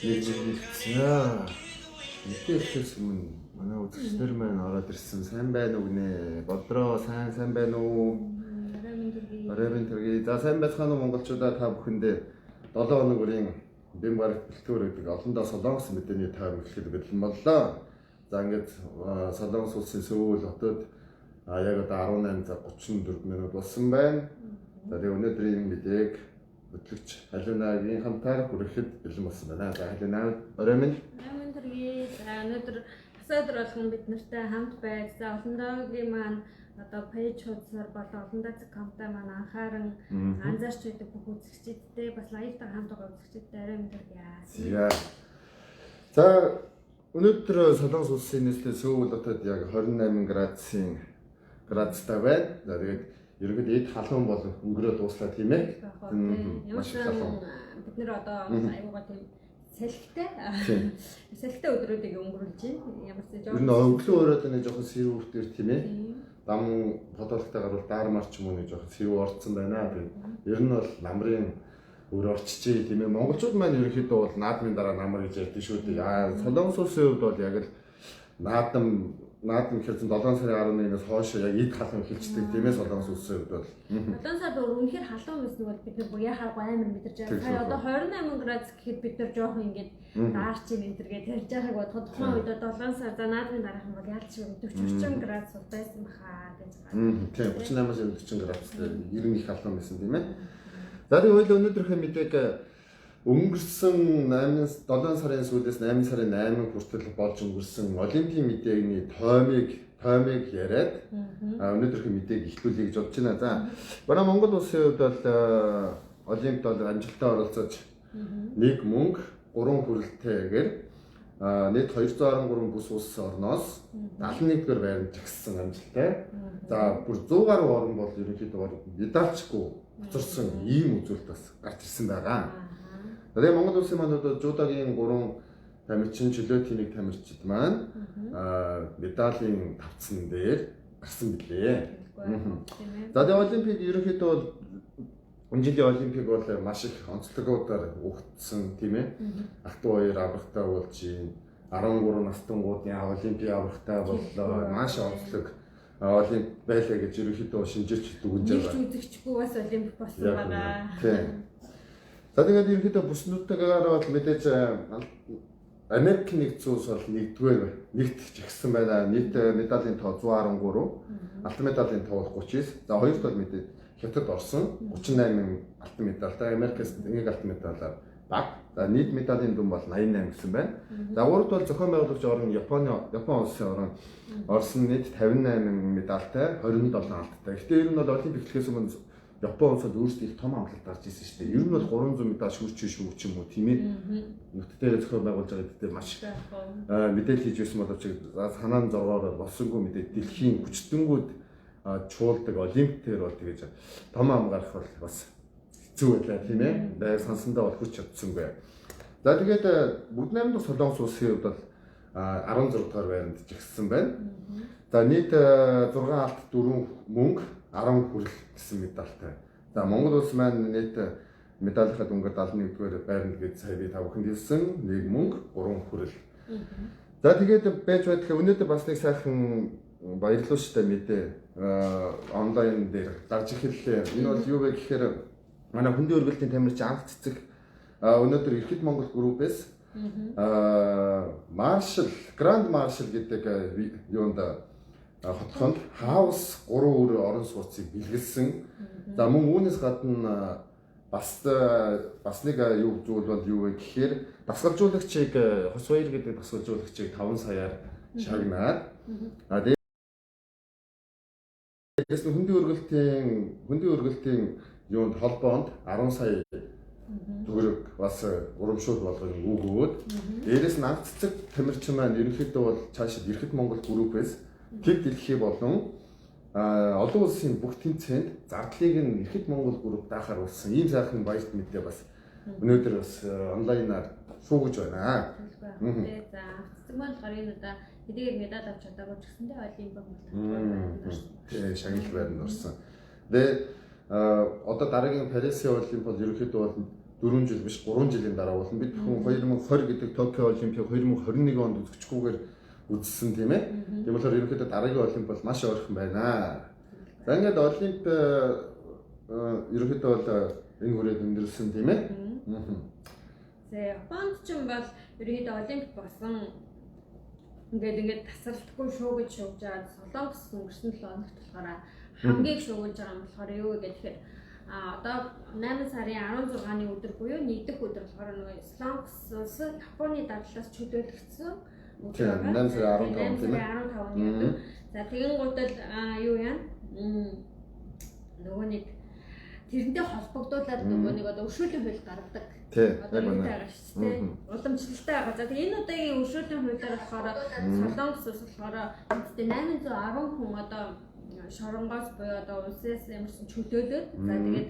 За мэдээлэлээс өмнө манай үзэгчдэр маань ороод ирсэн. Сайн байна уу гинэ? Бодроо сайн байна уу? Оройн төргий. За сайн байцгаана уу монголчуудаа та бүхэндээ 7 хоног үрийн бим барагт бэлтгэр гэдэг олондоо солонгос мэдээний тайм эхлэхэд бэлэн боллоо. За ингээд солонгос улсын Сөүл хотод яг одоо 18:34 минут болсон байна. За тэгээ өнөөдрийн мэдээг хөтлөгч Халиунагийн хамтаар хүрэхэд бэлэн болсон байна. За Халиунаа орой минь. Орой төргий. За өнөөдөр асуудар болгон бид нартай хамт байж. За олондоогийн маань одоо пэйж хуудасаар болон олондоо цэкамтай маань анхааран анзаарч байдаг бүх үзэгчдтэй бас лайвтаа хамт байгаа үзэгчдтэй орой төргий. За өнөөдөр Солонгос улсын нийслэл Сөүл хотод яг 28 градустай байна. За тэгээд ерөнхийд эд халуун бол өнгөрөө дууслаа тийм ээ. Ямар ч бид нэр одоо аюугаа тийм салхитай өдрүүдийг өнгөрүүлж байна. Ямар ч зөв. Энэ өглөө өрөөд нэг жоохон сэрүүр дээр тийм ээ. Дам бодолтойгоор бол даармар ч юм уу нэг жоохон сэрүү орцсон байна. Тэгээд ер нь бол намрын өр орчиж тийм ээ. Монголчууд маань ерөнхийдөө бол наадмын дараа намар гэж ярьдаг шүү дээ. Солонгос улсын хувьд бол яг л наадам гэхэрсэн 7 сарын 11-ээс хойш яг эд халуун эхэлждэг тийм ээ. Солонгос улсын хувьд бол 7 сард үнэхээр халуун байсан бол бид нар яхаа амар мэдэрч байгаа. Сая одоо 28 градус гэхэд бид нар жоохон ингээд даарч юм энэ төргээ тарьж байгааг бодоход тухайн үед 7 сар за наадмын дараах нь бол яалч 40 градус байсан баха гэж байна. Тийм 38-аас 40 градустай ер нь их халуун байсан тийм ээ. За тийм хоёул өнөөдрийнхээ мэдээг өнгөрсөн 7 сарын сүүлээс 8 сарын 8 хүртэл болж өнгөрсөн Олимпийн мэдээний тоймыг яриад өнөөдрийнхээ мэдээг эхлүүлье гэж бодож байна. За манай Монгол улсын хувьд бол Олимпиад бол амжилттай оролцож нэг мөнгө 3 хүрэлттэйгээр нийт 213 бүс улс орноос 71-р байранд жагссан амжилттай. За бүр 100 гаруй орн бол ерөнхийдөө медальчгүй буцарсан ийм үзүүлэлт бас гарч ирсэн байгаа. Тэгээ Монгол улсын маань одоо жуудагийн 3 тамирчин чөлөөтийн нэг тамирчид маань медалийн тавцсан дээр гарсан билээ. За тэгээ Олимпик ерөнхийдөө бол энэ жилийн Олимпик бол маш их онцлогуудаар өгдсөн тийм ээ. Алтан хоёр аврагтай болж 13 настангуудын Олимпийн аврагтай боллоо. Маш онцлог Олимп байлаа гэж ерөнхийдөө шинжилж дүгнэж байгаа. Нэг үзэгчгүй бас Олимп болсон байгаа. Тийм. За тэгээд ерөнхийдөө бүснүүдтэйгээр бол мэдээж Америк нэгдсэн улс бол нэгт жагсан байна. Нийт медалийн тоо 113, алтан медалийн тоо 39. За хоёрт бол мэдээж Хятад орсон 38 алтан медальтай, Америкээс нэг алтан медалаар баг. За нийт медалийн дүн бол 88 гэсэн байна. За гуравт бол зохион байгуулагч орн Япон улсын орн орсон нийт 58 медальтай, 27 алттай. Гэхдээ ер нь бол Олимпик эхлэхээс өмнө Япон улсад өөрсдөө их том амлалт гарч ирсэн шүү дээ. Ер нь бол 300 медаль шүрч ч юм уу тийм ээ. Нүт дээр зохион байгуулж байгаа гэдэг маш мэдээлэл хийж байсан боловч санаан зоргоор болсонгүй мэдээ дэлхийн хүчтэнгүүд чуулдаг Олимп дээр бол тэгэж том ам гарах бол бас хэцүү байлаа тийм ээ. Байг сонсондоо бол хүч чадсангүй. За тэгээд бүгд 8 дахь Солонгос улсын хувьд бол 16 дугаар байранд жигссэн байна. За нийт 6 алт 4 мөнгө 10 хүрэл гэсэн медальтай. За Монгол улс маань нийт медалийнхаа дүнгээр 71-р байранд гэж сая би та бүхэнд хэлсэн. Нэг мөнгө 3 хүрэл. За тэгээд байж байдлаа өнөөдөр бас нэг сайхан баярлалтай мэдээ онлайн дээр гарч ирлээ. Энэ бол юу вэ гэхээр манай хүндийн өргөлтийн тамирчин анх цэцэг өнөөдөр Эрхэд Монгол группээс Гранд Маршал гэдэг юунд хотхонд хаус 3 өөр орон сууцыг бэлгэлсэн. За мөн үүнээс гадна бас нэг юу зүйл бол юу вэ гэхээр дасгалжуулагчийг Хос баяр гэдэг дасгалжуулагчийг 5 саяар шагнаад Тэгээс хүндийн өргөлтийн юунд холбоонд 10 сая төгрөг бас урамшуул болгож өгөөд дээрээс нь анх цэцэг тамирчин маань ерөнхийдөө бол цаашид Эрхэд Монгол группээс тэд дэлхий болон олон улсын бүх тэмцээнд зардлыг нь Эрхэд Монгол групп даахаар болсон ийм сайхан баярт мэдээ бас өнөөдөр бас онлайнаар шуугиж байна. Тэгээ за цэцэг маань гарын удаа хэдийгээр медаль авч чадаагүй ч гэсэндээ Олимпик болчихсон. Тэгээ шагнал байранд орсон. Тэгээ одоо дараагийн Парисын Олимп бол ерөнхийдөө бол 4 жил биш 3 жилийн дараа болно. Бид бүхэн 2020 гэдэг Токио Олимпийг 2021 онд үзчихгүйгээр үзсэн тийм ээ. Тийм болохоор ерөнхийдөө дараагийн Олимп бол маш ойрхон байна. За ингээд Олимп ерөнхийдөө бол энэ хүрээд өндөрлсөн тийм ээ. За Японд ч юм бол ерөнхийдөө Олимп болсон ингээд тасралтгүй шуугиж шуугж байгаа Солонгос өнгөрсөн 7 хоногт болохоор хамгийн шуугиж байгаа юм болохоор юу гэхээр одоо 8 сарын 16-ны өдөр буюу нэгдүгээр өдөр болохоор нөгөө Солонгос Японы дадлаас чөлөөлөгдсөн. 8 сарын 15 тийм ээ. 15-ны өдөр. За тэгэн гутал юу яа? Нөгөө нэг тэрнтэй холбогдуулаад нөгөө нэг одоо өршөөлийн хууль гаргадаг. Тийм. Одоо юу байгаа шүү дээ. Уламжлалтай байгаа. За тэгээ энэ удаагийн өршөөлийн хуулиар болохоор Солонгос ус болохоор үстэй 810 хүн одоо шоронгоос буюу одоо улсаас ямарсан чөлөөлөд. За тэгээд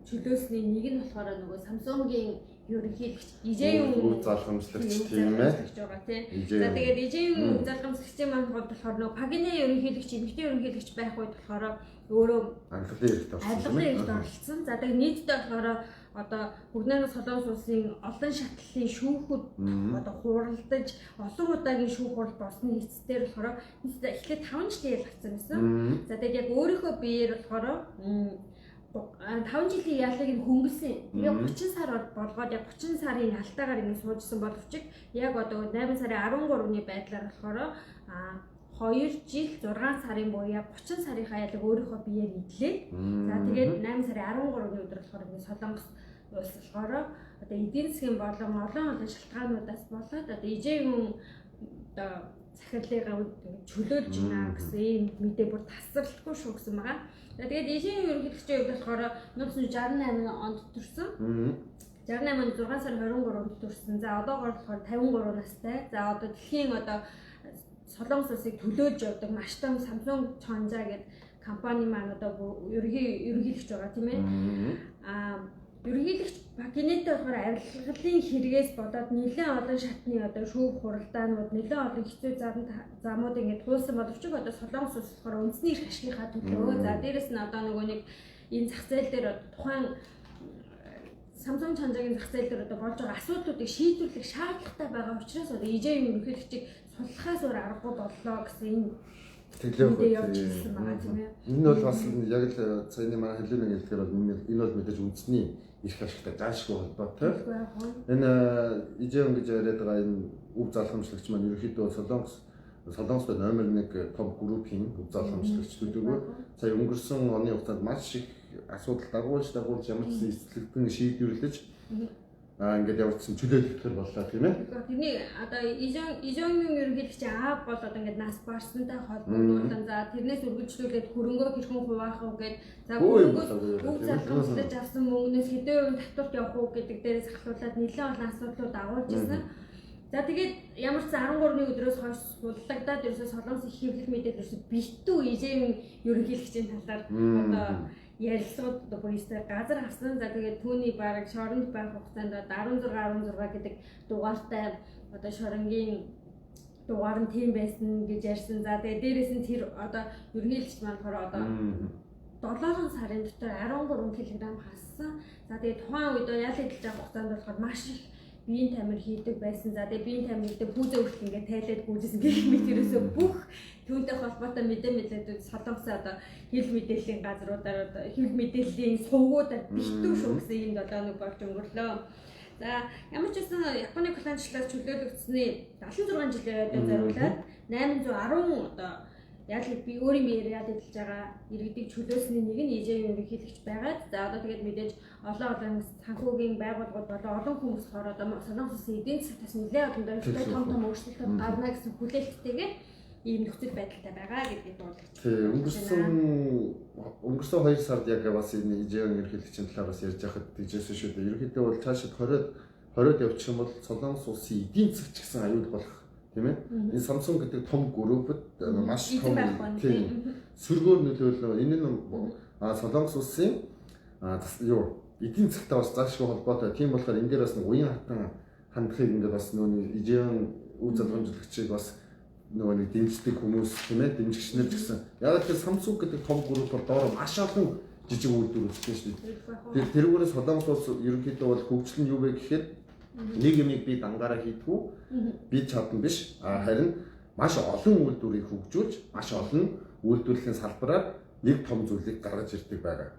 чөлөөсний нэг нь болохоор нөгөө Samsung-ийн ерөнхийлөгч Ижэйн үйл залгамжлагч тийм ээ. байгаа тийм. За тэгээд Ижэйн үйл залгамжлагчийн маань болохоор нөгөө Пагины ерөнхийлөгч, эмэгтэй ерөнхийлөгч байх үед болохоор өөрөө анхлын эрхт оролцсон. За тэгээд нийтдээ болохоор одоо бүгд Солонгос улсын олон шатлалын шүүхүүд одоо хуралдаж олон удаагийн шүүх хурал болсны эцсээр болохоор эхлээд 5 жилийн ял гарсан байсан. За тэгээд яг өөрийнхөө биеэр болохоор 5 жилийн ялыг нь хөнгөлсөн. Тэгээ 30 сар болгоод яг 30 сарын ялтаагаар ингэ суужсан боловч яг одоо 8 сарын 13-ны байдлаар болохоор 2 жил 6 сарын буюу яг 30 сарынхаа ялыг өөрийнхөө биеэр идлээ. За тэгээд 8 сарын 13-ны өдөр болохоор ингэ Солонгос улс болохоор одоо эдийн засгийн болон олон шалтгаануудаас болоод одоо ижээн одоо захирлыгаа чөлөөлж байна гэсэн ийм мэдээ бүр тасралтгүй шүү гэсэн байгаа. Тэгээд ижээн ерөнхийлөгчийн хувьд болохоор 1968 онд төрсөн. 68 онд 6 сарын 23-нд төрсөн. За одоогоор болохоор 53 настай. За одоо дэлхийн одоо Солонгос улсыг төлөөлж явдаг маш том Samsung Chonja гэдэг компани маань одоо ерөнхийлөгч байгаа тийм ээ. Ерөнхийлөгч Пагинэтэй болохоор арилгалын хэрэгээс болоод нэлээд олон шатны одоо шүүх хуралдаанууд нэлээд олон хэцүү замууд ингэж туулсан боловч одоо Солонгос улс болохоор үндэсний эрх ашигынхаа төлөө за дээрэс нь одоо нөгөө нэг энэ зах зээл дээр тухайн Samsung Chonja-гийн зах зээл дээр одоо болж байгаа асуудлуудыг шийдвэрлэх шаардлагатай байгаа учраас одоо ижээн ерөнхийлөгчийг суллахаас өөр аргагүй боллоо гэсэн энэ тэглэв явуулсан байгаа тийм ээ. Энэ бол бас яг л саяны манай хэллэгийн хэлдгээр бол энэ бол мэдээж үндэсний эрх ашигтай заашгүй холбоотой. Энэ ижээн гэж яриад байгаа энэ өв залхамжлагч маань ерөнхийдөө Солонгостой номер 1 топ группийн өв залхамжлагч төлөвөө сая өнгөрсөн оны хугацаанд маш их асуудал дагуулж ямар ч эцэслэгдэн шийдвэрлэж ингээд явуулсан чөлөөлөлтөр боллоо тийм ээ. Тэрний одоо ижээнгийн ерөнхийлөгч аав бол одоо ингээд нас барсантай холбоотой за тэрнээс үргэлжлүүлээд хөрөнгөө хэрхэн хуваах уу гэд за хөрөнгөө бүх залхамжлаж авсан мөнгнөөс хэдэн хувийн татварт явах уу гэдэг дээрээс ахлуулаад нэлээд олон асуудлууд агуулж ирсэн. За тэгээд ямар ч 13-ны өдрөөс хойш суллагдаад ерөөсөө Солонгос их хэвлэх мэдээлэл ерөөсөө битүү ижээн ерөнхийлөгчийн талаар одоо ярилцлагууд одоо бүрийстэй газар авсан. За тэгээд түүний бараг шоронд байх хугацаанд 16 гэдэг дугаартай одоо шоронгийн дугаар нь тийм байсан гэж ярьсан. За тэгээд дээрэс нь тэр одоо ерөнхийлөгч маань болохоор одоо 7 сарын дотор 13 кг хассан. За тэгээд тухайн үед ял идэлж байгаа хугацаанд болохоор маш их биеийн тамир хийдэг байсан. За тэгээд биеийн тамиртай пүүзэ өрх ингээд тайлаад гүйжсэн гэх мэт ерөөсөө бүх түүнтэй холбоотой мэдээлэлүүд Солонгосын одоо хил мэдээллийн газруудаар одоо хил мэдээллийн сувгуудаар битүү шүү гэсэн юм одоо нэг болж өнгөрлөө. За ямар ч байсан Японы колоничлаас чөлөөлөгдсөний 76 жилээр зориулаад 810 одоо яг л би өөрийн биеэр яд эдэлж байгаа иргэдийг чөлөөсний нэг нь ижээн ерөнхийлөгч байгаад за одоо тэгээд мэдээж олон санхүүгийн байгууллагууд болон олон хүмүүс болохоор одоо Солонгос улсын эдийн засгаас нэлээд олон дөрвөлтэй том өөрчлөлтүүд гарна гэсэн хүлээлттэйгээр ийм нөхцөл байдалтай байгаа гэдгийг дуулгаж. Өнгөрсөн 2 сард яг бас энэ ижээн ерөнхийлөгчийн талаар бас ярьж байхад тийжсэн шүү дээ. Ерөнхийдөө бол цаашид 20-д явчих юм бол Солонгос улсын эдийн засаг ч гэсэн аюул болох тийм ээ. Энэ Samsung гэдэг том группд маш том сөргөөр нөлөөлнө. Энэ нь Солонгос улсын эдийн засагтай бас заашгүй холбоотой. Тийм болохоор энэ дээр бас нэг уян хатан хандахыг ингээд бас нөө ижээн үйл залгамжлагчийг бас нөгөө нэг дэмждэг хүмүүс тийм ээ дэмжигчнэр гэсэн. Яг л Samsung гэдэг том групп бол доор маш олон жижиг үйлдвэр үүсгэж шүү дээ. Тэрүүгээрээ Солонгос улс ерөнхийдөө бол хөгжил нь юу вэ гэхээр нэг юмыг би дангаараа хийдгүү би чадна биш харин маш олон үйлдвэрийг хөгжүүлж маш олон үйлдвэрлэлийн салбараар нэг том зүйлийг гаргаж ирдэг байгаа.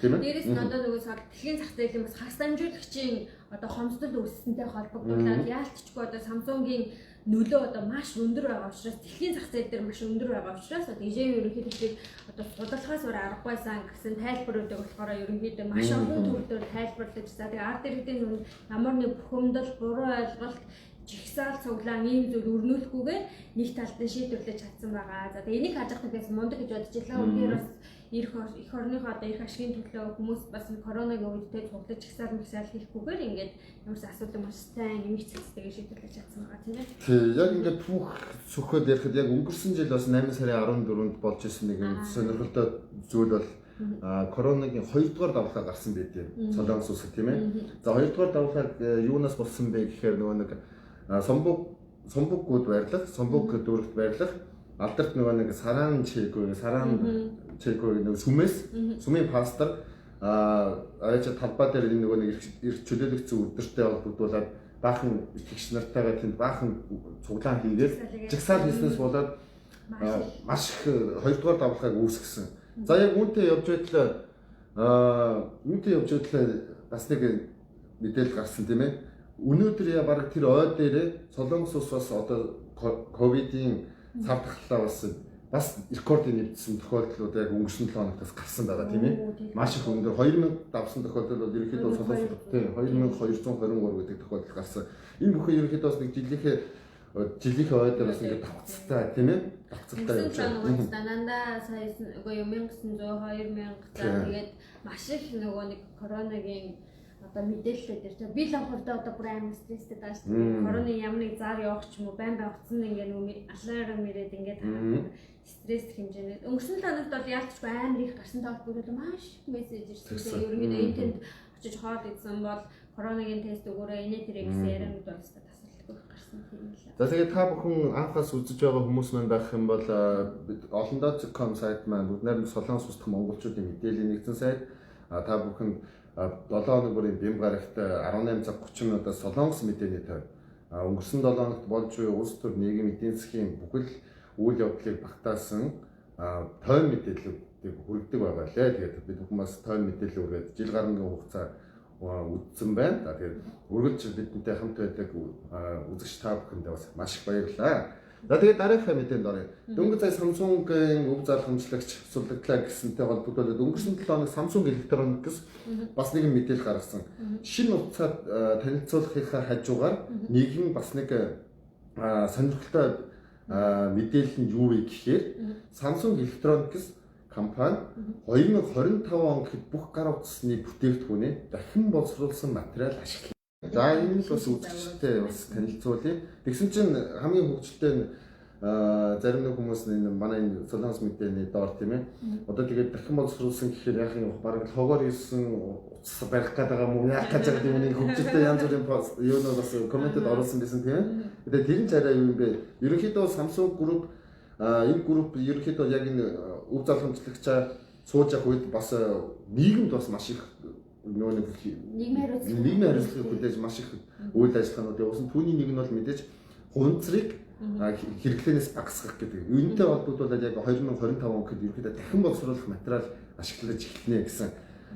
Тийм ээ. Дээрээс нь одоо нөгөө дэлхийн зах зээлийн бас хагас дамжуулагчийн одоо хомсдол үүссэнтэй холбогдуулаад яалтчгүй одоо Samsung-ийн нөлөө одоо маш өндөр байгаа учраас дэлхийн зах зээл дээр маш өндөр байгаа учраас одоо ижийн ерөнхийдөө одоо судалгаас өөр аргагүйсан гэсэн тайлбаруудыг болохоор ерөнхийдөө маш олон төрөлөөр тайлбарлаж за тэгээ ард иргэдийн ямар нэг бухимдал, буруу ойлголт жигсаал цуглаан ийм зүйл өрнүүлэхгүйгээр нэг талд нь шийдвэрлэж чадсан байгаа. За тэгээ энийг хажих тагээс мундаг гэж бодож илаа. Үнээр бас эх орныхоо одоо их ашигын төлөө хүмүүс бас коронагийн үед тэ цуглаж жигсаал мэгсаал хийхгүйгээр ингээд ямар ч асуудал маш сайн нэмэгч цэцтэйгээ шийдвэрлэж чадсан байгаа тийм ээ. Тий, яг ингээд түүх сөхөд ярихад яг өнгөрсөн жил бас 8 сарын 14-нд болж исэн нэг сонирхолтой зүйл бол коронагийн 2 дугаар давлага гарсан байдیں۔ Солонгос улсад тийм ээ. За 2 дугаар давлага юунаас болсон бэ гэхээр нөгөө нэг Сомбуггууд байрлах, Сомбуг дүүрэгт байрлах, алдарт нөгөө нэг Саран Чэйгөө нэг сүмийн пастор аяж талбай дээр энэ нөгөө нэг их чөлөөлөгдсөн өдөртэй холбогдуулаад баахан итгэгч нартайгаа тэнд баахан цуглаан хийгээд жигсаал хийснээс болоод маш их 2 дугаар давлгааг үүсгэсэн. За яг үүнтэй явж байдлаа бас нэг мэдээлэл гарсан тийм ээ. Өнөөдөр яг тэр ой дээрээ Солонгос улс бас одоо ковидын цав тахлаа бас рекорд нэвтсэн тохиолдлууд яг өнгөрсөн 7 хоногт гарсан байгаа тийм ээ. Маш их өндөр 2000 давсан тохиолдол бол ерөнхийдөө Солонгос 2223 гэдэг тохиолдол гарсан. Энэ бүхэн ерөнхийдөө бас нэг жилийнхээ ой дээр бас ингэ давцтай тийм ээ. Давцтай явж байгаа. Дананда сая үгүй 1900 2000 за тэгээд маш их нөгөө нэг коронагийн одоо мэдээлэлүүд дээр би л анхаарал одоо бүр амар стресстэй байгаа шүү дээ. Короны ямар нэг зар явах ч юм уу байн утсан ингээ нөгөө алаараа мэрээд ингээ стресс хэмжээний өнгөрсөн 7 хоногт бол яалтчгүй амар их гарсан тохиолдол маш мессеж ирсэн. Ерөнхийдөө энтэнд очиж хоол идсэн бол коронагийн тест өгөөрэй инээ тэрэг гэсэн яриануд бол тасалдаггүй гарсан юм л. За тэгээд та бүхэн анхаас үзэж байгаа хүмүүс маань байх юм бол олондоо.com сайт маань бүгд найрамд Солонгос улсдах монголчуудын мэдээллийн нэгдсэн сайт та бүхэн 7 хоног бүрийн бим гарагт 18 цаг 30 минутаас Солонгос мэдээний тав өнгөрсөн 7 хоногт болж буй улс төр нийгмийн эдийн засгийн бүхэл үйл явдлыг багтаасан тойм мэдээллүүдийг хүргэдэг байгаа лээ. Тэгээд бид бүхэн бас тойм мэдээлэл үргээд жил гарангийн хугацаа үдсэн байна. Тэгээд үргэлж бидэнтэй хамт байдаг үзэгч та бүхэндээ бас маш их баярлалаа. За тэгээд дараагийн мэдээнд оръё. Дөнгөж сая Samsung-ийн өв залхамжлагч судалглаа гэсэнтэй холбогдуулаад өнгөрсөн 7 хоног Samsung Electronics бас нэгэн мэдээлэл гаргасан. Шинэ утсаар танилцуулахынхаа хажуугаар нэгэн бас нэг сонирхолтой мэдээлэл нь юу вэ гэхээр Samsung Electronics компани 2025 он гэхэд бүх гар утасны бүтээгдэхүүнээ дахин боловсруулсан материал ашиглана. За энэ л бас үзэгчтэй бас танилцуулъя. Тэгсэн чинь хамгийн хөгжилтэй нь зарим нэг хүмүүс энэ манай энэ Солонгос мэдээний доор тийм ээ. Одоо тэгээд дахин боловсруулсан гэхээр яах юм баг логоор хийсэн утас барих гэдэг юм уу яах гэж байгаа юм энэ хөгжилтэй янз бүрийн юунаас бас комментэд оруулсан байсан тийм ээ. Тэгээд тэр нь царай юу юм бэ? Ерөнхийдөө Samsung Group энэ групп ерөнхийдөө яг энэ өв залхамжлагчаа сууж явах үед бас нийгэмд бас маш их нийгмийн хариуцлагыг хүлээж маш их үйл ажиллагаанууд явуулсан. Түүний нэг нь бол мэдээж хуванцрыг хэрэглэнээс багасгах гэдэг. Үүнтэй холбогдуулаад яг 2025 он гэхэд ерөнхийдөө дахин боловсруулах материал ашиглаж эхэлнэ гэсэн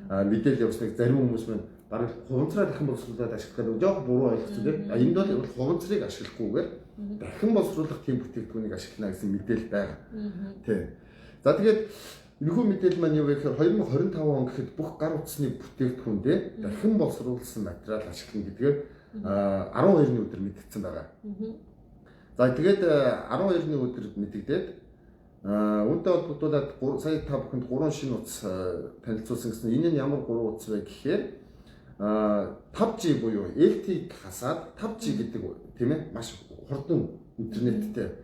мэдээлэл явуулсныг зарим хүмүүс маань бараг хуванцраа дахин боловсруулаад ашиглах гэдэг жоох буруу ойлгосон тийм. Энд бол хуванцрыг ашиглахгүйгээр дахин боловсруулах тийм бүтээгдэхүүнийг ашиглана гэсэн мэдээлэл байгаа. Тийм. За тэгээд энэхүү мэдээлэл маань юу вэ гэхээр 2025 он гэхэд бүх гар утасны бүтээгдэхүүндээ дахин боловсруулсан материал ашиглана гэдгээр 12-ны өдөр мэдгдсэн байгаа. За тэгээд 12-ны өдөр мэдэгдээд үүнтэй холбогдуулаад сая та бүхэнд 3 шинэ утас танилцуулсан гэсэн. Энэ нь ямар 3 утас вэ гэхээр 5G буюу LTE-г хасаад 5G гэдэг тийм ээ маш хурдан интернеттэй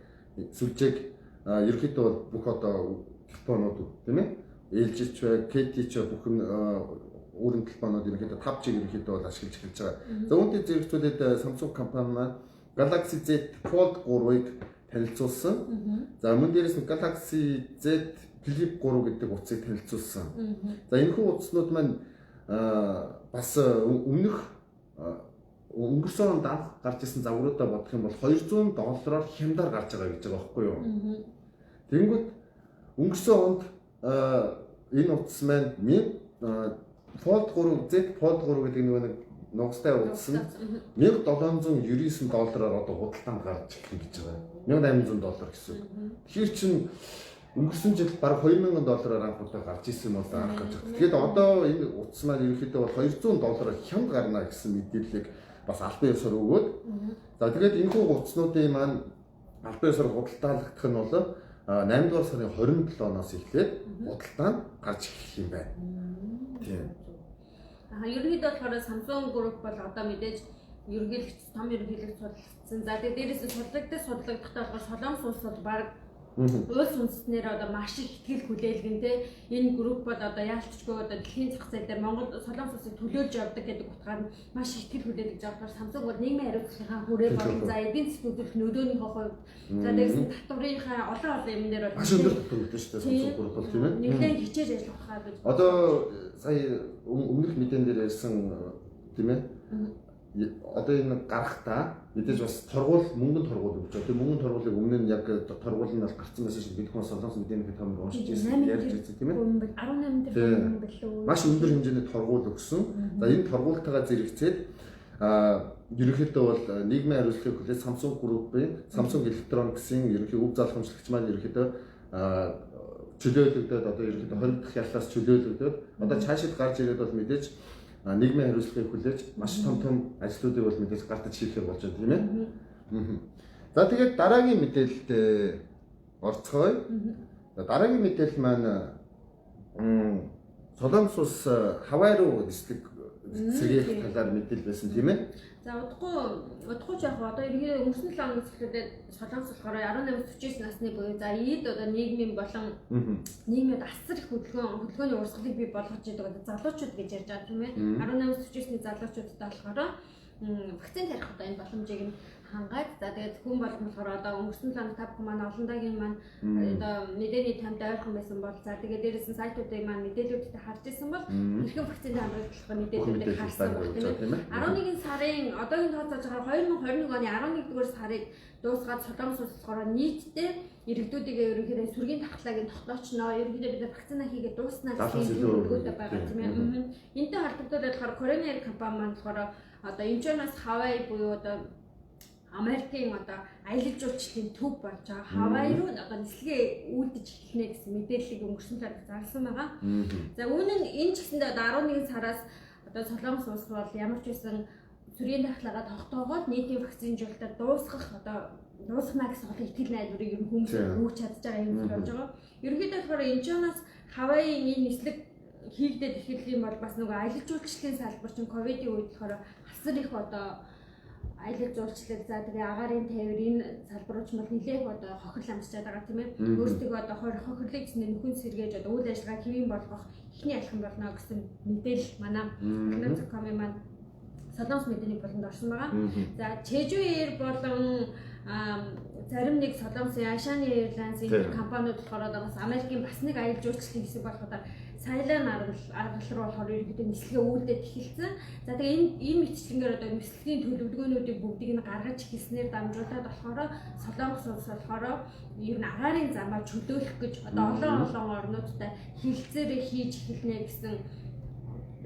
сүлжээг ерөнхийдөө бүх одоо телефонууд тийм ээ LG ч бай, KT ч бүхэн өөрийн телефонууд ерөнхийдөө 5G ерөнхийдөө бол ашиглаж эхэлж байгаа. За үүнтэй зэрэгцүүлээд Samsung компани маань Galaxy Z Fold 3-ыг танилцуулсан. За мөн дээрээс нь Galaxy Z Филипп 3 гэдэг утсыг танилцуулсан. За энэ хүү утаснууд маань бас өмнөх өнгөрсөн онд анх гарч ирсэн загваруудаа бодох юм бол $200 хямдаар гарч байгаа гэж байгаа байхгүй юу? Тэнгүүд өнгөрсөн онд энэ утас маань Fold 3 Z Fold 3 гэдэг нэг нугастай утас нь $1799-аар одоо худалдаанд гарч ирэх гэж байгаа. $1800 гэсэн. Тэгэхээр чинь өнгөрсөн жил бараг $2000-аар анх удаа гарч ирсэн бол анх гэж байна. Тэгэхээр одоо энэ утас маань ерөнхийдөө бол $200 хямд гарна гэсэн мэдээллийг бас албан ёсоор өгөөд. За тэгээд энэ хүү утаснуудын маань албан ёсоор худалдаалагдах нь бол 8 дугаар сарын 27-оноос эхлээд худалдаанд гарч ирэх юм байна. Тийм. Ерөнхийдөө болохоор Samsung Group бол одоо мэдээж ерөнхийлөгч том ерөнхийлөгч судалсан. За тэгээд дээрээс нь судлагдахтаа болохоор Солонгос улс бол баг улс үндэстнээр одоо маш их ихтгэл хүлээлгэнтэй энэ групп бол одоо яалтчгүй одоо дэлхийн зах зээл дээр Монгол Солонгос улсыг төлөөлж явдаг гэдэг утгаар нь маш их ихтгэл хүлээлгэж байгаа. Samsung бол нийгмийн хариуцлагын хүрээ болон за эдийн засгийн төлөөлөх нөлөөнийхөө хувьд за дээрээс нь татврынхаа олон юм дээр бол маш өндөр татвар өгдөө шүү дээ Samsung Group бол тийм ээ. Нэлээд хичээж ажиллах хаа гэж. Одоо сая өмнөх мэдэн дээр ярьсан тийм ээ. Одоо энэ гарахтаа мэдээж бас мөнгөнд торгуул өгч байгаа. Тэр мөнгөнд торгуулыг өмнө нь яг торгуул нь гарцсан байсан шиг бид хүн солонгос мэдээний том уншиж ирсэн ярьж ирсэн тийм ээ. 18 тэрбум билүү. Маш өндөр хэмжээний торгуул өгсөн. За энэ торгуултайгаа зэрэгцээд ерөнхийдөө бол нийгмийн хариуцлагыг хүлээж Samsung Group-ийн Samsung Electronics-ийн ерөнхий өв залхамжлагч маань ерөнхийдөө чөлөөлөгдөд одоо ерөнхийдөө 20 дахь яллаас чөлөөлөгдөд одоо цаашид гарч ирээд бол мэдээж нийгмийн хариуцлагыг хүлээж маш том ажлуудыг бол мэдээж гартаж хийхээр болж байна тийм ээ. За тэгээд дараагийн мэдээлэлд орцгоё. Дараагийн мэдээлэл маань Солонгос улс Хавай руу нислэг зэрэг талаар мэдээлэл байсан тийм ээ. За удахгүй яг одоо ерөнхийдөө өнгөрсөн 7 хоногт эхлээд Солонгос болохоор 18-49 насны буюу за ийд одоо нийгмийн болон нийгмийн асар их хөдөлгөөний урсгалыг бий болгож идэг одоо залуучууд гэж ярьж байгаа тийм ээ. 18-49-ны залуучуудтай болохоор вакцин тарих одоо энэ боломжийг нь хангаад за тэгээд хүн болгон болохоор одоо өнгөрсөн 7 хоног 5 хүн маань олондагийн маань одоо мэдээний тамд ойрхон байсан бол за тэгээд дээрээс нь сайтуудыг маань мэдээлүүдтэй харж ирсэн бол хэрхэн вакцины хамгаалах мэдээлүүдийг харсан байна тийм ээ. 11 сарын одоогийн тооцоож байгаа 2021 оны 11-р сарыг дуусгаад Солонгос улс болохоор нийтдээ иргэдүүдийг ерөнхийдөө сүргийн давхлагыг тогтоочноо. Ерөнхийдөө бид вакцина хийгээд дууснаа гэсэн төлөвлөгөөтэй байгаа тийм ээ. Энэтэй холбогдуулаад болохоор Korean Air компани маань болохоор одоо Incheon-аас Hawaii буюу одоо Америкийн одоо аялал жуулчлалын төв болж байгаа. Хавай руу одоо нислэгээ үүдэж эхэлнэ гэсэн мэдээллийг өнгөрсөн сард зарласан байгаа. За үүн нь энэ ч гэсэндээ одоо 11 сараас одоо Солонгос улс бол ямар ч байсан сүргийн дархлаагаа тогтоогоод нийтийн вакцинжуулалтад дуусгана гэсэн олон итгэл найдварыг ер нь хүмүүс өгч чадж байгаа юм болж байгаа. Ерөнхийдөө болохоор Incheon-аас Хавайгийн энэ нислэг хийгдээд эхэлэх юм бол бас нөгөө аялал жуулчлалын салбар чинь ковидын үед болохоор асар их одоо аялал жуулчлал за тэгээ агаарын тээвэр энэ салбарууч мал нэлээх одоо хохирол амсчаад байгаа тийм ээ. Өөрсдөө одоо хохирлыг нөхөн сэргээж одоо үйл ажиллагаа хэвийн болгох ихний алхам болно гэсэн мэдээлэл манай Technocomi маань Солонгос мэдээний болонд орсон байгаа. За Jeju Air болон зарим нэг Солонгосын Asian Airlines энэ компаниуд болохоор бас Америкийн бас нэг аялал жуулчлалын хэсэг болохоор сайлан аргал руу болохоор ерөнхийдөө нислэгээ үүлдээд эхэлсэн. За тэгээ энэ мэтчлэнгээр одоо нислэгийн төлөвлөгөөнүүдийг бүгдийг нь гаргаж хэлснээр дамжуулаад болохоор Солонгос улс болохоор ер нь агаарын замаар чөлөөлөх гэж одоо олон орнуудтай хилцээрээ хийж эхэлнэ гэсэн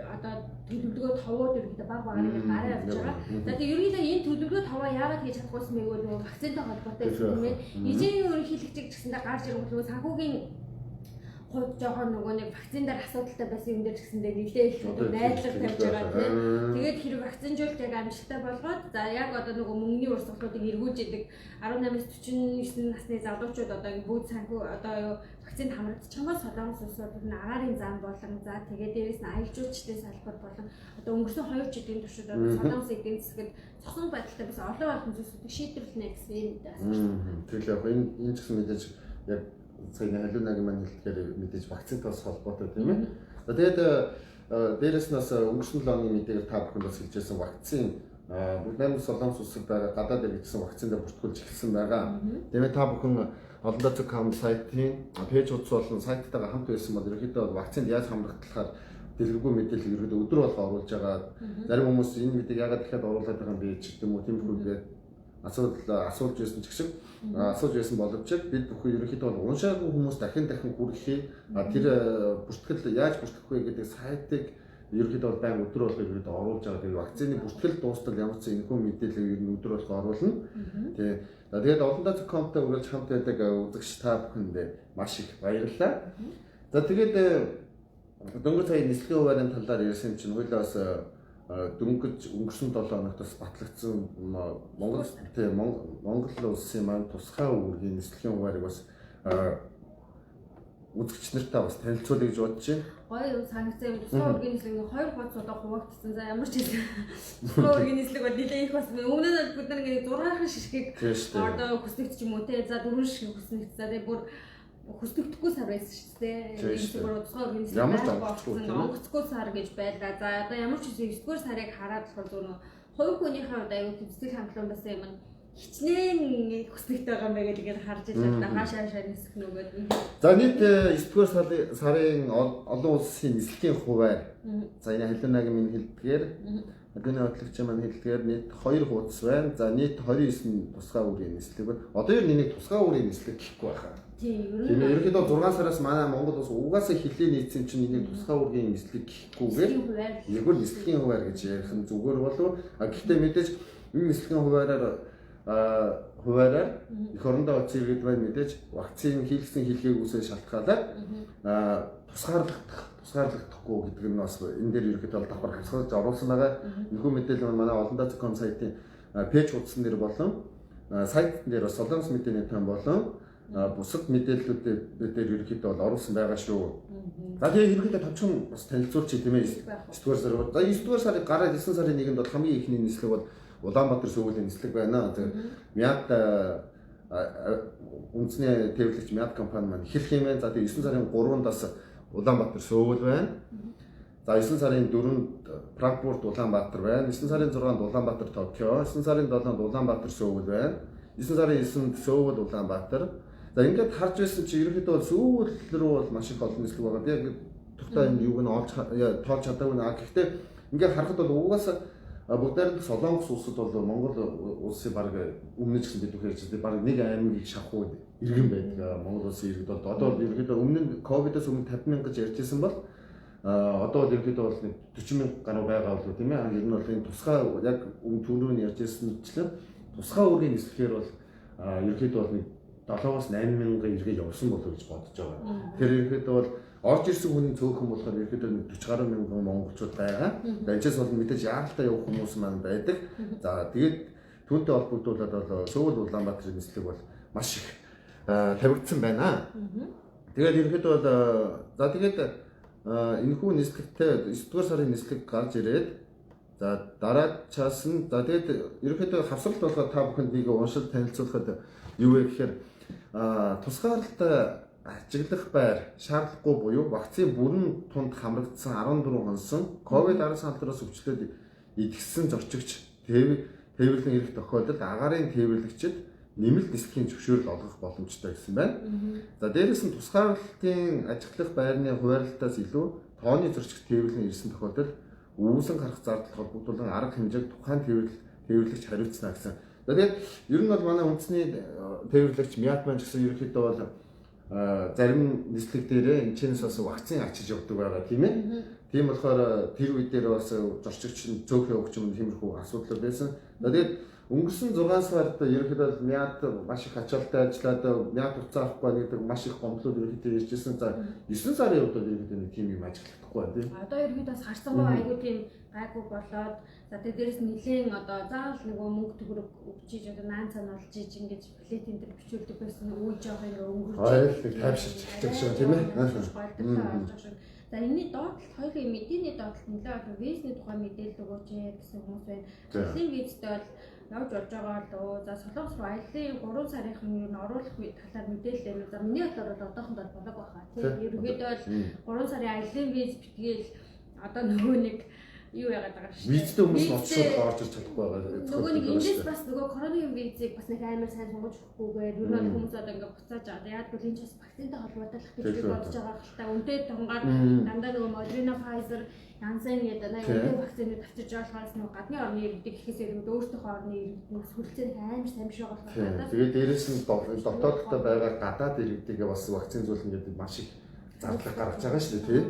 одоо төлөвлөгөө товоод ерөнхийдөө баг багаар гараа явж байгаа. За тэгээ ерөнхийдөө энэ төлөвлөгөө товоо яагаад хийж чадахгүйсэн бэ гэвэл нөгөө вакцинтай холбоотой юм ээ. Эзэн ерөнхийлөгчийг гэсэндээ гарч ирэнгүүт нөгөө санхүүгийн хувьд жоохон нөгөө нэг вакцин дээр асуудалтай байсан юм дээр гэсэндээ нэлээд их найдлага тавьж байгаа тийм. Тэгээд хэрэг вакцинжуулалт яг амжилттай болгоод за яг одоо нөгөө мөнгөний урсгалуудыг эргүүлж идэг 18-49 насны залуучууд одоо бүгд санхүү одоо вакцинд хамрагдчихсан бол Солонгос улс бол агаарын зам болон за тэгээд дээрээс нь аялал жуулчлалын салбар болон одоо өнгөрсөн 2 жилийн туршид Солонгос эдийн засгад цохон байдалтай бас олон зүйлсүүдийг шийдвэрлэнэ гэсэн юм байна. Тэгэхээр яг энэ ч гэсэн мэдээж яг сая халуунагийн маань хэлдгээр мэдээж вакцинтай холбоотой тийм ээ. За тэгээд дээрээс нь бас өнгөрсөн 7 оны мэдээгээр та бүхэнд бас хэлжсэн вакцин Бүднээс Солонгос улсад байгаа гадаад иргэсэн вакцинд бүртгүүлж эхэлсэн байгаа. Тэгээд та бүхэн олон.com сайтын пэйж хуудас болон сайттайгаа хамт байсан бол ерөнхийдөө вакцинд яаж хамрах талаар дэлгэрэнгүй мэдээлэл ерөнхийдөө өдөр болго оруулж байгаа. Зарим хүмүүс энэ мэдээг яагаад дахиад оруулаад байгаа юм бэ ч гэдэг юм уу тиймэрхүү гээд асуулж байсан ч гэсэн асууж байсан боловч бид бүхэн ерөнхийдөө уншаагүй хүмүүс дахин хүргэхийг тэр бүртгэл яаж бүртгэх вэ гэдэг сайтыг ерөнхийдөө байн өдөр болго ерөнхийдөө оруулж байгаа. Тэгээд вакцины бүртгэл дуустал ямар ч энэхүү мэдээлэл ер нь өдөр болго оруулна. Тэгээд олон.com-тай үргэлж хамт байдаг үзэгч та бүхэндээ маш их баярлалаа. За тэгээд дөнгөж сая нислэгийн хуваарын талаар ярьсан чинь хоёлаа бас дөнгөж өнгөрсөн 7 хоногт бас батлагдсан Монгол улсын маань тусгай үүргийн нислэгийн хуваарийг бас үзэгч нартай бас танилцуулъя гэж бодож байна. Гоё санагцсан тусгай үүргийн нислэг 2 хуудас удаа хуваагдсан. За ямар ч хэлсэн тусгай үүргийн нислэг бол нэлээд их бас өмнө нь бид нар ингээд 6хан шишгийг одоо хүснэгт ч юм уу те. За 4 шишгийг хүснэгт. За тэгээ бүр хүснэгдэхгүй сар байсан шүү дээ. Энэ бүр тусгай үүргийн нислэг онгоцгүй сар гэж байлаа. За одоо ямар ч хэлсэн 9 дугаар сарыг хараад болохоор зөв хувь хүнийхээ хувьд аюул тэмцэл хандлуун байсан юм. Хичнээн хүснэгтэй байгаа юм байна гэдгийг харж илээ. Хаашаа нисэх нүгэд. За нийт 9 дугаар сарын олон улсын нислэгийн хуваар. За энэ халуунагийн минь хэлдгээр Адины хөтлөгчийн маань хэлдгээр нийт 2 хуудас байна. За нийт 29 тусгай үүргийн нислэг байна. Одоо ер нь энийг тусгай үүргийн нислэг гэхгүй байхаа. Тийм ерөнхийдөө 6 сараас манай Монгол улс угаасаа хилээ нийцсэн чинь энийг тусгай үүргийн нислэг гэхгүйгээр яг л нислэгийн хуваар гэж ярих нь зүгээр болов. Гэхдээ мэдээж энэ нислэгийн хуваараар эх орондоо очив гэдэг байна мэдээж вакцины хийлгсэн хийлгээгүйсээ шалтгаалаад тусгаарлагдахгүй гэдэг нь бас энэ дээр ерөөхдөө давхар хасгаж оруулсан байгаа. Энэхүү мэдээлэл манай олон.com сайтын пэйж хуудсан дээр болон сайтн дээр бас Солонгос мэдээний тань болон бусад мэдээллүүд дээр ерөөхдөө бол оруулсан байгаа шүү. За тэгээ ерөөхдөө товчхон бас танилцуулчих тийм ээ 9 дугаар сар. За 9 дугаар сарын гараад 9 сарын 1-нд бол хамгийн ихний нислэг бол Улаанбаатар сүүлийн нислэг байна. Тэгээд Мяд үндэсний тээвэрлэгч Мяд компани маань эхлэх юм байна. За тэгээд 9 сарын 3-аас Улаанбаатар сүүл байна. За 9 сарын 4-нд Франкфурт Улаанбаатар байна. 9 сарын 6-нд Улаанбаатар Токио, 9 сарын 7-нд Улаанбаатар сүүл байна. 9 сарын 9-нд Сөүл Улаанбаатар. За ингээд харж байсан чи ерөнхийдөө бол сүүл рүү бол маш их олон нислэг байгаа. Яг тухтай энэ юуг нь тоолж чадаагүй наа. Гэхдээ ингээд харахад бол угаасаа бүгдээр нь Солонгос улсад бол Монгол улсын баг өмнө ч гэсэн бид үхээр чинь баг нэг аймгийг шахуу иргэн байдаг. Монгол улсын иргэд бол одоо ерөнхийдөө өмнө нь ковидос өмнө 50,000 гэж ярьжсэн бол одоо бол ерөнхийдөө бол 40,000 гаруй байгаа болов тийм ээ. Ер нь бол энэ тусгай яг түрүүн ярьжсэнчлэн тусгай үүргийн нислэгээр бол ерөнхийдөө бол 7-8 мянган иргэ явсан болов гэж бодож байгаа. Тэр ерөнхийдөө бол орж ирсэн хүний цөөхөн болохоор ерөнхийдөө 40 гаруй мянган монголчууд байгаа. Эцэс бол мэдээж яаралтай явах хүмүүс маань байдаг. За тэгээд түүнтэй холбогдуулаад бол Сөүл Улаанбаатарын нислэг бол маш их тавигдсан байна. Тэгээд ерөнхийдөө бол за тэгээд энэхүү нислэгтэй 9 дугаар сарын нислэг гарч ирээд за дараачаас нь за тэгээд ерөнхийдөө хавсралт болгоод та бүхэнд нэг уншил танилцуулахад юу вэ гэхээр тусгаарлалт ажиглах байр шаардлагагүй буюу вакцины бүрэн тунд хамрагдсан 14 хонсон ковид-19 халдвараас өвчлөөд идэгсэн зорчигч тээвэрлэн ирэх тохиолдолд агаарын тээвэрлэгчид нэмэлт нислэгийн зөвшөөрөл олгох боломжтой гэсэн байна. За дээрээс нь тусгаарлалтын ажиглах байрны хуваарлалтаас илүү тооны зорчигч тээвэрлэн ирсэн тохиолдолд үүсэн гарах зардал холбогдуулан арга хэмжээг тухайн тээвэрлэгч хариуцна гэсэн. За тэгээд ер нь бол манай үндэсний тээвэрлэгч Мяд маань гэсэн ерөнхийдөө бол зарим нислэг дээрээ энэ чэнэс бас вакцины ачиж явдаг байгаа тийм ээ. Тийм болохоор тэр үе дээр бас зорчигч зөөхөн өгч юм тиймэрхүү асуудал байсан. Тэгээд өнгөрсөн 6 сард ерөнхийдөө Мяд маш их ачаалттай ажиллаад Мяд уцаа авахгүй гэдэг маш их гомдлууд ерөнхийдөө иржсэн. За 9 сарын үед ерөнхийдөө нэг тийм юм ажиглахгүй байна тийм. Одоо ерөнхийдөө харцангуй айгүй тийм гайгүй болоод за тэгээд дээрэс нэлийн одоо заавал нөгөө мөнгө төгрөг өгчиж одоо наан цан олж иж ингэж плетийн дээр бичүүлдэг байсан үе жоох ингээ өнгөрч тайвширч эхэлдэг шүү тийм ээ. За энэний доотлолт хоёулын мэдээний доотлолт нэлээд олон визний тухай мэдээлэл өгөөч гэсэн хүмүүс байна. Аялын визтэй бол явж болж байгаа л за Солонгос руу аяллаа 3 сарынхан юу н оруулах талаар мэдээлэл байна. За миний бодлоор бол одоохондоо болоог байгаа. Тийм ерөнхийдөө бол 3 сарын аяллаа виз битгээл одоо нөгөө нэг юу яагаад байгаа шүү. Визтэй хүмүүс нь очоод орж ирж чадахгүй байгаа. Нөгөө нэг эндээс бас нөгөө коронавигийн визийг бас нэг амар сайн сонгож өгөхгүйгээр ер нь хүмүүс одоо ингээд буцааж байгаа. Яг бол энэ ч бас вакцинтай холбоотой л гэж бодож байгаа хэлтэй. Үнтэй тунгаад дандаа нөгөө Moderna, Pfizer, Janssen гэдэг нэг энэ вакциныг авчирж байгаагаас нөгөө гадны орны иргэдэг гэхээс илүү өөрсдөө орны иргэднээс хүлцэн амар сайн биш байгаа болохоор. Тэгээд дээрэс нь дотооддоо байгаа гадаад иргэдийгээ бас вакцин зүүлэн гэдэг маш их зардлага гаргаж байгаа шүү дээ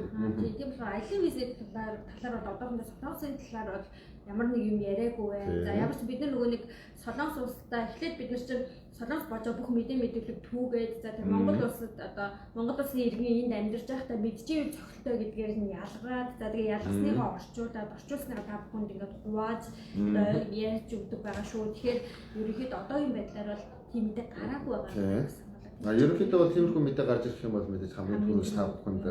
тийм болохоор аялын визийн талаар бол одоохондоо солонгосын талаар бол ямар нэг юм яриаггүй байна. За ямар ч бид нар нөгөө нэг солонгос улстай эхлээд бид нар чинь солонгос болж байгаа бүх мэдээлэл түүгээд за тэр Монгол улсад одоо Монгол улсын иргэн энд амьдарч байхдаа мэдчихэв цогцолтой гэдгээр нь ялгаад за тэгээ ялгасныхаа орчуулснараа та бүхэнд ингээд хувааж яаж өгдөг байгаа шүү. Тэгэхээр ерөнхийдөө одоогийн байдлаар бол тийм мэдээ гараагүй байгаа. Ерөнхийдөө бол тиймэрхүү мэдээ гарч ирэх юм бол мэдээж хамгийн түрүүс та бүхэнд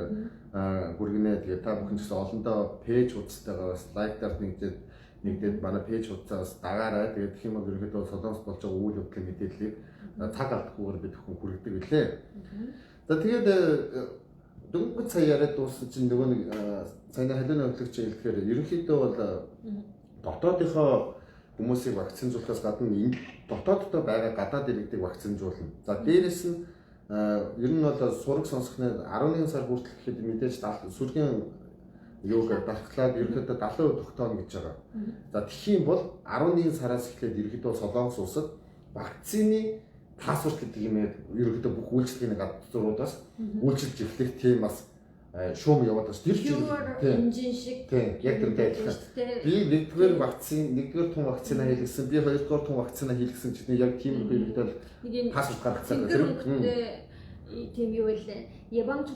хүргэнэ. Тэгээд та бүхэн ч гэсэн олондоо пэйж хуудастайгаа бас лайктаар нэгдээд манай пэйж хуудасаас дагаарай. Тэгээд гэх юм бол ерөнхийдөө солонгос болж байгаа үйл явдлын мэдээллийг цаг алдахгүйгээр бид бүхэн хүргэдэг билээ. За тэгээд дөнгөж сая яриад дууссан чинь нөгөө нэг саяны халууны хөтлөгч хэлэхээр ерөнхийдөө бол дотоодынхоо хүмүүсийг вакцинжуулахаас гадна энэ дотооддоо байгаа гадаад иргэдийг вакцинжуулна. За дээрэс нь ер нь бол сураг сонсохны 11 сар хүртэл гэхэд мэдээж сүргийн юуг дархлаад ерөнхийдөө 70% тогтооно гэж байгаа. За тэгэх юм бол 11 сараас эхлээд ерөнхийдөө Солонгос улсад вакцины паспорт гэдэг юм ерөнхийдөө бүх үйлчлэгийн газруудаас үйлчилж эхлэх тийм бас шуум яваад байна. Тэр чинь инжин шиг яг тэрнтэй адилхан. Би нэгдүгээр вакцин, нэгдүгээр тун вакцина хийлгэсэн, би хоёрдугаар тун вакцина хийлгэсэн чинь яг тийм үйлдэл паспорт гаргацсан. Тийм юу вэ? Японд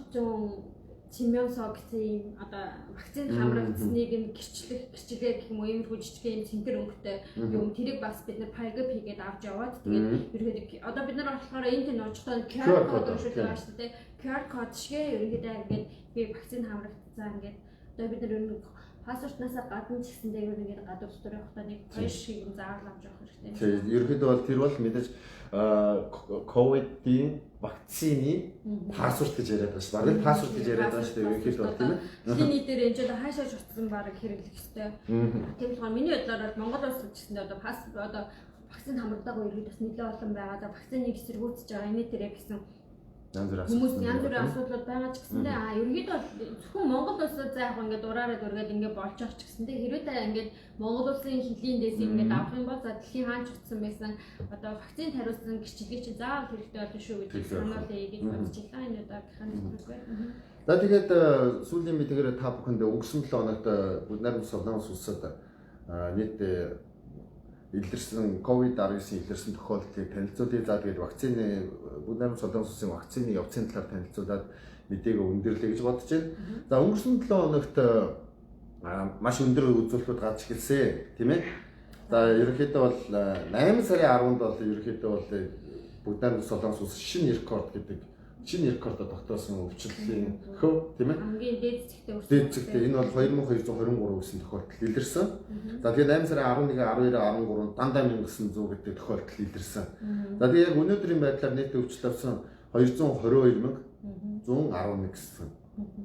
чимээсоо гэсэн одоо вакцин хамрагдсныг нь гэрчлээ гэх юм уу иймэрхүү жижиг юм цэнтэр өнгөтэй юм тэрийг бас бид нар пайгап хийгээд авч яваад тэгээд ерөөдөө одоо бид нар болохоор энэ ножтой QR код уншуулж байгаа шүү дээ. QR код шиг ерөөдөө ингээд би вакцин хамрагдсан ингээд одоо бид нар ер нь паспортнаас гадна ч гэсэндээ ер нь ингээд гадуур дотор явахдаа нэг хоёр шиг юм заавал авч явах хэрэгтэй. Тийм ерөөдөө бол тэр бол мэдээж ковидын вакцины паспорт гэж яриад байна шүү. Бараг паспорт гэж яриад байна шүү дээ. Ерөнхийдөө бол тийм ээ. Миний дээр энэ ч одоо хаашаа шуцсан бараг хэрэглэх ёстой. Тийм болохоор миний бодлоор бол Монгол улс гэсэндээ одоо паспорт одоо вакцин хамрагдаагүй иргэд бас нэлээд олон байгаа. За вакциныг эсэргүүцэж байгаа энэ тэр яг гэсэн хүмүүс янз бүрийн асуудлууд байгаа ч гэсэндээ ерөнхийдөө зөвхөн Монгол улсад заах ингээд ураараа дүргээд ингээд болж байгаа ч гэсэндээ хэрвээ ингээд Монгол улсын хөлийн дэс ингээд авах юм бол за дэлхийн хаанч утсан байсан одоо вакцин хариуцсан гэрчлэгийг чинь заавал хэрэгтэй болно шүү гэж санаалаа гэж бодож байгаа энэ одоо гэх юм. За тэгээд сүүлийн мэдээгээр та бүхэнд өнгөрсөн 7 хоногт Буднаар Солонгос улсад нийт илэрсэн COVID-19 илэрсэн тохиолдлыг танилцуулъя. За тэгээд вакцины Буднаар Солонгос улсын вакцины явцын талаар танилцуулаад мэдээгээ өндөрлөе гэж бодож байна. За өнгөрсөн 7 хоногт маш өндөр үзүүлэлтүүд гарч эхэлсэн тийм ээ. За ерөнхийдөө бол 8 сарын 10-нд бол ерөнхийдөө бол Буднаар Солонгос улс шинэ рекорд гэдэг шинэ рекордод тогтоосон өвчлөлийн хөө тийм ээ. Хамгийн дээд зэгтээ энэ бол 2223 гэсэн тохиолдол илэрсэн. За тэгээд 8 сарын 11, 12, 13 дандаа 1900 гэдэг тохиолдол илэрсэн. За тэгээд яг өнөөдрийн байдлаар нийт өвчлөл авсан 222,111 гэсэн.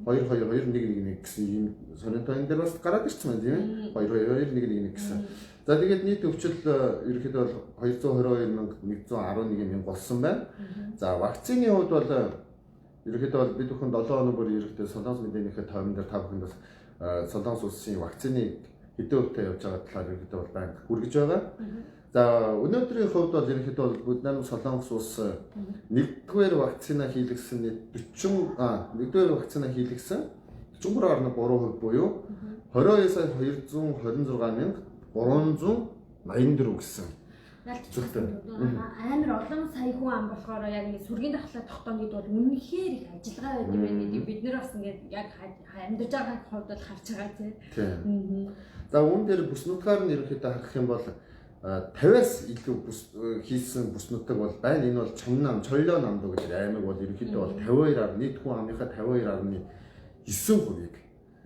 222111 гэсэн ийм сонирхолтой энэ дээр бас гараад ирсэн байна тийм ээ. 222111 гэсэн. За тэгээд нийт өвчлөл ерөнхийдөө бол 222,111 болсон байна. За вакцины хувьд бол ерөнхийдөө бол бид бүхэн 7 хоног бүр ерөнхийдөө Солонгос мэдээнийхээ тойрон дээр та бүхэнд бас Солонгос улсын вакциныг хэдэн хувьтай явж байгаа талаар ерөнхийдөө бол байнга хүргэж байгаа. За өнөөдрийн хувьд бол ерөнхийдөө бол Буднаар Солонгос улс нэгдүгээр вакцина хийлгэсэн нийт 1-р вакцина хийлгэсэн 43.3% буюу 22,226,384 гэсэн. Ялцчихсан. Амар олон сая хүн ам болохоор яг ингэ сүргийн дахлаа тогтоонод бол үнэхээр их ажиллагаа байдаг байна гэдэг бид нар бас ингэ яг амьдарч байгаа хувьд бол харж байгаа тийм. За үүн дээр бүс нутгаар нь ерөнхийдөө харах юм бол 50-аас илүү хийсэн бүс нутаг бол байна. Энэ бол Чомнам, Чойлоо намдаг гэдэг аймаг бол ерөнхийдөө бол 52 нийт хүн амынхаа 52.9%-ийг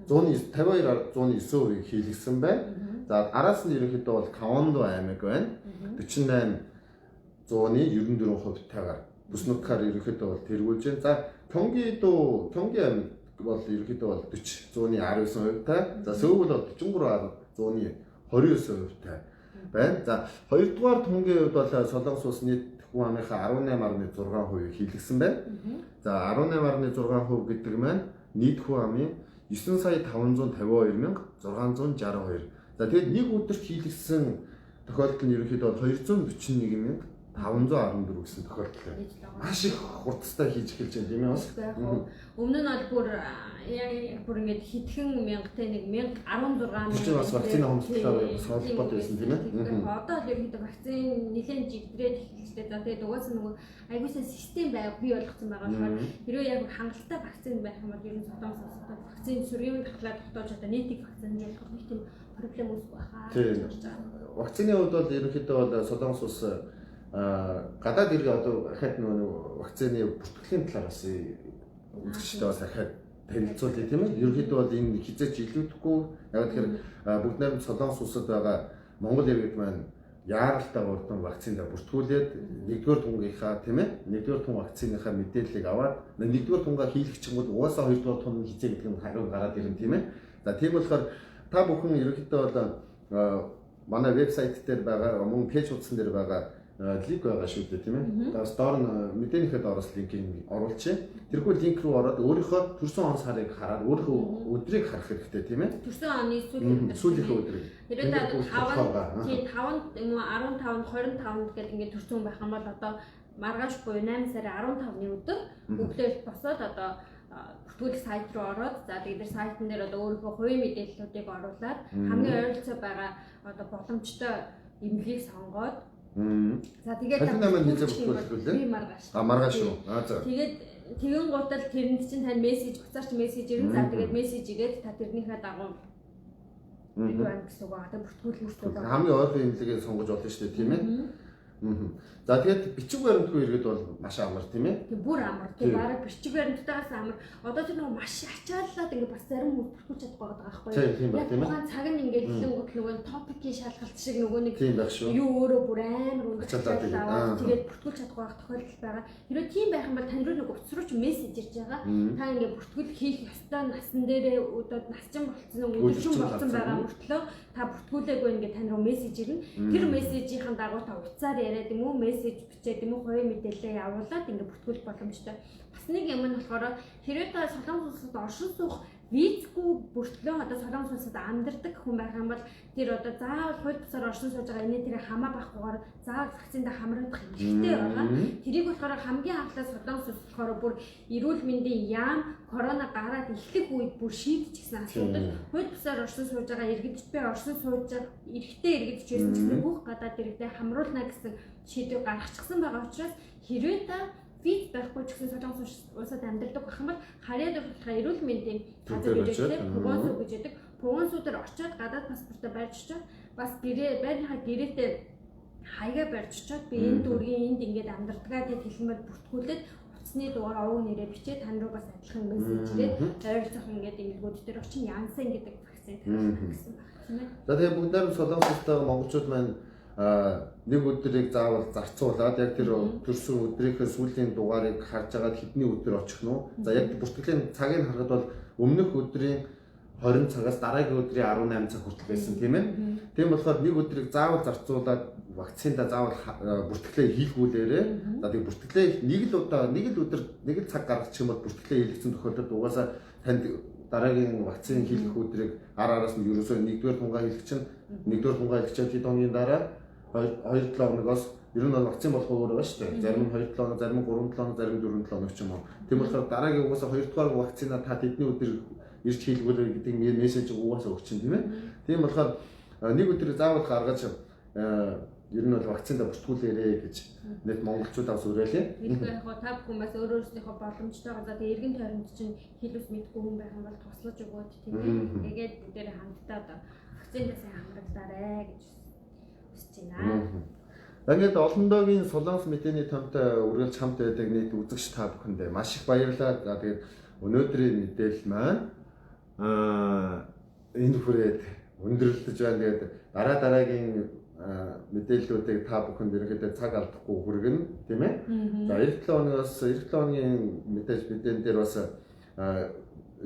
52.9% хийлгэсэн байна. За араас нь ерөнхийдөө бол Кавондо аймаг байна. 48.94%-тайгаар бүс нутгаар ерөнхийдөө бол тэргүүлж байна. За Кёнги аймаг бол ерөнхийдөө бол 40, 119%-тай. За Сөүл бол 43, 129%-тай байна. За хоёрдугаар тунгийн хувьд бол Солонгос улс нийт хүн амынхаа 18.6% хийлгсэн байна. За 18.6% гэдэг маань нийт хүн амын 9,552,662. За тэгээд нэг өдөрт хийлгсэн тохиолдол нь ерөнхийдөө 241,514 гэсэн тохиолдол. Маш их хурдтай хийж эхэлж байна тийм ээ бас. Өмнө нь бол бүр ингээд хитгэн мянгатай нэг 1016 бас вакцины хомсдолтой холбоотой байсан тийм ээ. Одоо л ерөнхийдөө вакцины нэлээд жигдрээд эхэлжтэй. За тэгээд угаасаа нөгөө аягуулсан систем бий болгосон байгаа болохоор хэрвээ яг хангалттай вакцины байх юм бол ер нь Солонгос улсад вакцины сүрийн таглаад тогтоож одоо нийтийг вакцинжуулах нэг тийм проблем үүсэх байхаа. Тийм. Вакцины хувьд бол ерөнхийдөө бол Солонгос улс гадаад иргэн одоо ахад нөгөө вакцины бүртгэлийн талаар бас үзэгчтэй бас ахад танилцуулъя тийм ээ. Ерөнхийдөө бол энэ хизээч илүүдэхгүй. Яг тэгэхээр бүгд найрамд Солонгос улсад байгаа Монгол иргэд маань яаралтай урдан вакцинда бүртгүүлээд нэгдүгээр тунгийнхаа тийм ээ нэгдүгээр тун вакциныхаа мэдээллийг аваад нэгдүгээр тунгаа хийлгчихэнгүүт угаасаа хоёрдугаар тун хизээ гэдэг нь хариу гараад ирэн тийм ээ. За тийм болохоор та бүхэн ерөнхийдөө бол манай вебсайт дээр байгаа мөн пэйж утсан дээр байгаа линк байгаа шүү дээ тийм ээ. Бас доор нь мэдээнийхээ доороос линкийг оруулчих. Тэрхүү линк рүү ороод өөрийнхөө төрсөн он сарыг хараад өөрийнхөө өдрийг харах хэрэгтэй тийм ээ. Төрсөн оны сүүлийнхээ өдрийг. Хэрвээ та 5 юм уу 15, 25 гэдэг ингээд төрсөн байх юм бол одоо маргааш буюу 8 сарын 15-ны өдөр өглөө босоод одоо бүртгүүлэх сайт руу ороод за тэгээд сайтн дээр одоо өөрийнхөө хувийн мэдээллүүдийг оруулаад хамгийн ойролцоо байгаа одоо боломжтой эмнэлгийг сонгоод за тэгээд маргааш шүү. За. Тэгээд тэгэн гутал тэрэнд чинь тань мессеж буцаач мессеж ирэн за тэгээд мессеж игээд та тэрнийхээ дагуу юу ам гэсэн үг аа бүртгүүлэх хэрэгтэй. Хамгийн ойрхон эмнэлгийг сонгож болно шүү дээ тийм ээ. За тэгээд бичиг баримтгүй иргэд бол маш амар тийм ээ. Тэг бүр амар. Тэг бараг бичиг баримттайгаас амар. Одоо ч нөгөө маш ачааллаад ингээд бас зарим хүмүүс бүртгүүлж чадахгүй байгаа байхгүй юу? Яг тухайн цаг нь ингээд хэлэнгүүт нөгөө топикийн шалгалт шиг нөгөө нэг юу өөрөө бүр амар ачааллаад тэгээд бүртгүүлж чадахгүй байх тохиолдол байгаа. Хэрвээ тийм байх юм бол тань руу нэг утас руу ч мессеж ирж байгаа. Та ингээд бүртгүүл хийх ёстой насан дээрээ одоо насчин болцсон өдөржин болцсон байгаа мөртлөө та бүртгүүлээгүй ингээд тань руу мессеж ирнэ. Тэр мессежийн дагуу та уцаар яриад юм уу мессеж бичээд юм уу хувийн мэдээлэл явуулаад ингээд бүртгүүлэх боломжтой. Бас нэг юм нь болохоор хэрвээ та Солонгос улсад оршин суух визгүй бүртлөө одоо Солонгос улсад амьдардаг хүн байх юм бол тэр одоо заавал хууль бусаар оршин сууж байгаа энэ тэрийг хамаа байхгүйгээр заавал вакциндаа хамраадах хэрэгтэй байгаа. Тэрийг болохоор хамгийн анхлаа Солонгос улс болохоор бүр эрүүл мэндийн яам корона гараад эхлэх үед бүр шийдчихсэн асуудал хууль бусаар оршин сууж байгаа иргэдч би оршин сууж эрэгтэй иргэдч байсан гэсэн бүх гадаад иргэдэд хамруулна гэсэн шийдвэр гаргачихсан байгаа учраас хэрвээ та виз байхгүй ч гэсэн Солонгос улсад амьдардаг байх юм бол харьяад болохоо эрүүл мэндийн газар гэж хэлдэг, прогонсуу гэж хэлдэг. Прогонсуудаар очиод гадаад паспортоо барьж очиод бас байрныхаа гэрээтэй хаягаа барьж очиод би энэ дүүргийн энд ингээд амьдардгаа гэд хэлмээр бүртгүүлээд утасны дугаар овог нэрээ бичээд тань руу бас адилхан мессеж ирээд ойролцоох ингээд эмнэлгүүд дээр очин янсан гэдэг вакцины тавьсан гэсэн байна. За тэгээ бүгд найрамд Солонгос улстай монголчууд маань нэг өдрийг заавал зарцуулаад яг тэр төрсөн өдрийнхээ сүүлийн дугаарыг харж агаад хэдний өдөр очих нь. За яг бүртгэлийн цагийг харахад бол өмнөх өдрийн 20 цагаас дараагийн өдрийн 18 цаг хүртэл байсан тийм ээ. Тийм болохоор нэг өдрийг заавал зарцуулаад вакцинда заавал бүртгэлээ хийлгүүлээрээ. За тийм бүртгэлээ нэг л өдөр нэг л цаг гаргачих юм бол бүртгэлээ хийлгэсэн тохиолдолд угаасаа танд дараагийн вакцины хийлгэх өдрийг араас нь ерөөсөө нэгдүгээр тунгаа хийлгэчихнэ. Нэгдүгээр тунгаа хийлгчээд хэд хоногийн дараа 2-7 хоногоос ер нь вакцин болох өөр байгаа шүү дээ. Зарим нь 2-7 хоног, зарим нь 3-7 хоног, зарим нь 4-7 хоног ч юм уу. Тийм болохоор дараагийн угаасаа 2-р вакцина та тэдний өдөр ирж хийлгүүлээ гэдэг мессеж угаасаа өгч чинь тийм ээ. Тийм болохоор нэг өдрийг заавал гаргаж ер нь бол вакцинда бүртгүүлээрэй гэж нэг монголчуудаас уриалъя. Хэлбэл яг та бүхэн бас өөрөөсийнхөө боломжтойгоо за тэгээ эргэн тойронд чинь хил ус мэдгүй хүн байх юм бол туслаж өгөөд тийм ээ. Тэгээд бүгдээрээ хамтдаа одоо вакциндаа сайн хамгаалаарэ гэж хүсэж байна. Ингээд олондоогийн Солонгос мэдээний томтой үргэлж хамт байдаг нийт үзэгч та бүхэндээ маш их баярлалаа. За тэгээд өнөөдрийн мэдээлэл маань энэ хүрээд өндөрлөж байна. Тэгээд дараагийн мэдээллүүдийг та бүхэнд ерөнхийдөө цаг алдахгүй хүргэнэ тийм ээ. За 97 хоногийн мэдээж мэдэн дээр бас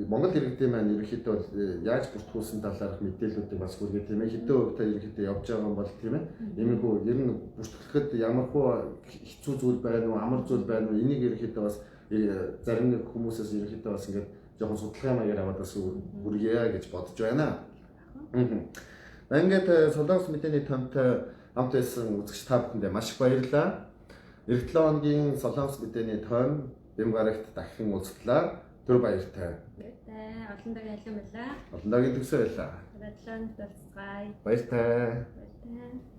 Монгол иргэдийн маань ерөнхийдөө бол яаж бүртгүүлсэн талаарх мэдээллүүдийг бас хүргэх тийм ээ. Хэдэн хувьтай ерөнхийдөө явж байгаа юм бол тийм ээ. Иймэрхүү ер нь бүртгэлэхэд ямархуу хэцүү зүйл байна уу, амар зүйл байна уу, энийг ерөнхийдөө бас зарим нэг хүмүүсээс ерөнхийдөө бас ингээд жоохон судалгаа маягаар аваад бас үргэе гэж бодож байна. Ингээд Солонгос мэдээний томтой хамт байсан үзэгч та бүхэндээ маш их баярлалаа. Эх 7 хоногийн Солонгос мэдээний том Бэм гарагт дахин уулзлаа. Түр баяртай. Баяртай. Олон дагийн ялан байлаа. Олон дагийн төгсөө байлаа. Баярлалаа. Баяртай. Баяртай.